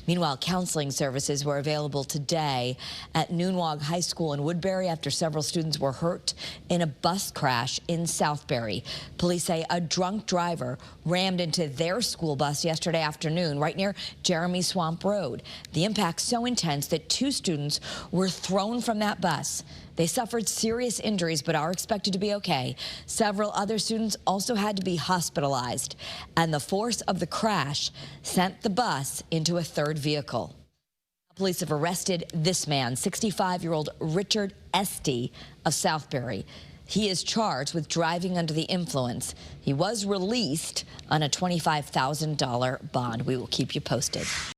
Meanwhile, counseling services were available today at Noonwag High School in Woodbury after several students were hurt in a bus crash in Southbury. Police say a drunk driver rammed into their school bus yesterday afternoon right near Jeremy Swamp Road. The impact so intense that 2 students were thrown from that bus. They suffered serious injuries but are expected to be okay. Several other students also had to be hospitalized, and the force of the crash sent the bus into a third vehicle. Police have arrested this man, 65-year-old Richard Estey of Southbury. He is charged with driving under the influence. He was released on a $25,000 bond. We will keep you posted.